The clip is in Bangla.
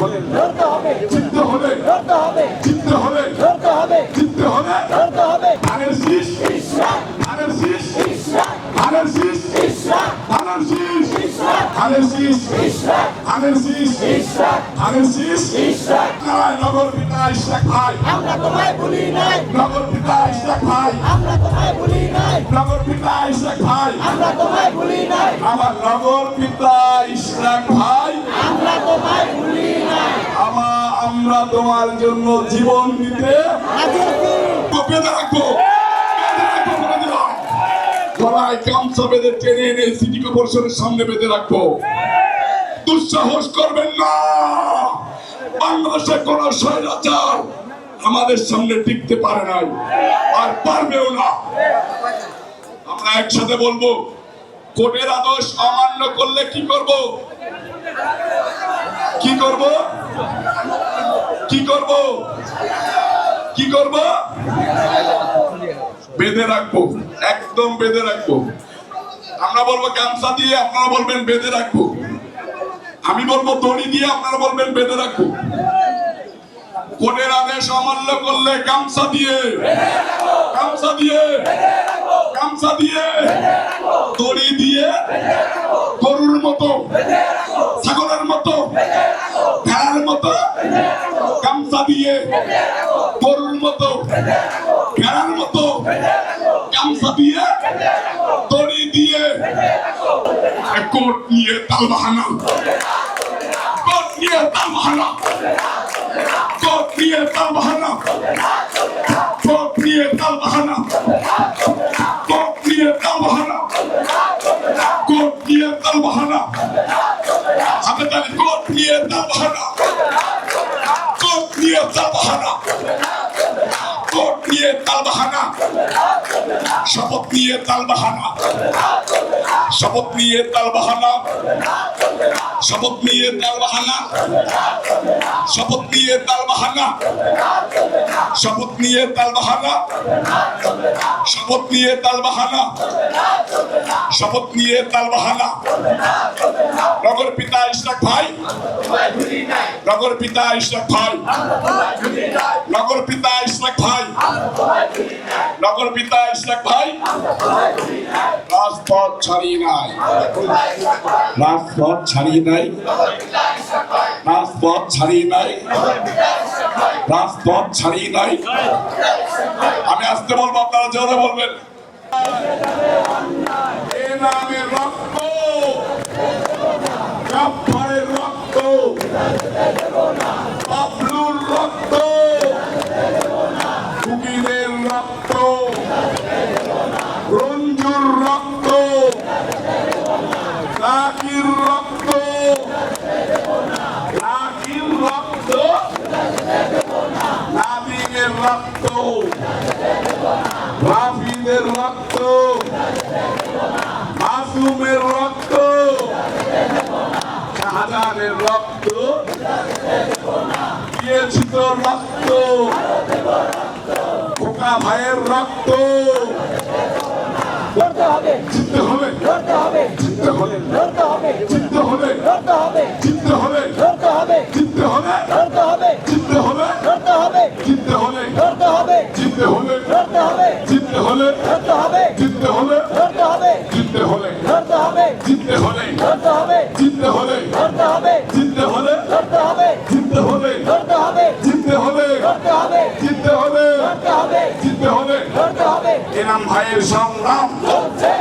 হলে লড়তে হবে, জিততে হলে লড়তে হবে, জিততে হলে লড়তে হবে, জিততে হলে লড়তে হবে। ধানের শীষ ইসলাম, ধানের শীষ ইসলাম, ধানের শীষ ইসলাম, ধানের শীষ ইসলাম, ধানের শীষ ইসলাম, ধানের শীষ ইসলাম, ধানের শীষ ইসলাম। নগর পিতা ইশরাক ভাই আমরা তোমায় ভুলি নাই, নগর পিতা ইশরাক ভাই আমরা তোমায় ভুলি নাই, নগর পিতা ইশরাক ভাই আমরা তোমায় ভুলি নাই, আমার নগর পিতা ইশরাক ভাই আমরা তোমায় ভুলি নাই। আমরা তোমার জন্য জীবন দিতে হাজির আছি। বেঁধে রাখবো বেঁধে রাখবো বলে দিলাম গলায় গামছা বেঁধে টেনে এনে সিটি কর্পোরেশনের সামনে বেঁধে রাখবো দুঃসাহস করবেন না বাংলাদেশে কোন স্বৈরাচার আমাদের সামনে টিকতে পারে নাই আর পারবেও না আমরা একসাথে বলবো কোর্টের আদেশ অমান্য করলে কি করব কি করব কি করব কি করব বেঁধে রাখবো একদম বেঁধে রাখবো আমরা বলবো গামছা দিয়ে আপনারা বলবেন বেঁধে রাখবো আমি বলবো দড়ি দিয়ে আপনারা বলবেন বেঁধে রাখবো কোর্টের আদেশ অমান্য করলে গামছা দিয়ে গামছা দিয়ে গামছা দিয়ে দড়ি দিয়ে গরুর মতো ছাগলের মতো ভেড়ার মতো গামছা দিয়ে গরুর মতো ভেড়ার মতো গামছা দিয়ে দড়ি দিয়ে কোর্ট নিয়ে তালবাহানা কোর্ট নিয়ে তালবাহানা কোর্ট নিয়ে তালবাহানা কোর্ট নিয়ে তালবাহানা কোর্ট নিয়ে তালবাহানা কোর্ট নিয়ে তালবাহানা হাতে তালি কোর্ট নিয়ে তালবাহানা কোর্ট নিয়ে তালবাহানা কোর্ট নিয়ে তালবাহানা শপথ নিয়ে তালবাহানা শপথ নিয়ে তালবাহানা শপথ নিয়ে তালবাহানা শপথ নিয়ে তালবাহানা শপথ নিয়ে তালবাহানা শপথ নিয়ে তালবাহানা শপথ নিয়ে তালবাহানা নগর পিতা ইশরাক ভাই নগর পিতা ইশরাক ভাই নগর পিতা ইশরাক ভাই নগর পিতা ইশরাক ভাই রাজপথ ছাড়িয়ে নাই রাজপথ ছাড়িয়ে নাই রাজপথ ছাড়িয়ে নাই রাজপথ ছাড়িয়ে নাই আমি আসতে বলবো আপনারা জোরে বলবেন এ নামে রক্ত গাফফারের রক্ত বাবলুর রক্ত কুকিদের রক্ত রঞ্জুর রক্ত লাকির রক্ত লাকির রক্ত নাবিগের রক্ত রাফিদের রক্ত মাসুমের রক্ত শাহজাহানের রক্ত দিয়েছি তো রক্ত খোকা ভাইয়ের রক্ত লড়তে হবে, জিততে হবে লড়তে হবে, জিততে হলে লড়তে হবে, জিততে হলে লড়তে হবে, জিততে হলে লড়তে হবে, জিততে হলে লড়তে হবে, জিততে হলে লড়তে হবে, জিততে হলে লড়তে হবে, জিততে হলে লড়তে হবে, জিততে হলে লড়তে হবে, জিততে হলে লড়তে হবে, জিততে হলে লড়তে হবে, জিততে হলে লড়তে হবে, জিততে হলে লড়তে হবে, জিততে হলে লড়তে হবে, জিততে হলে লড়তে হবে, জিততে হলে লড়তে হবে, জিততে হলে লড়তে হবে, জিততে হলে লড়তে হবে। এনাম ভাইয়ের সংগ্রাম চলছে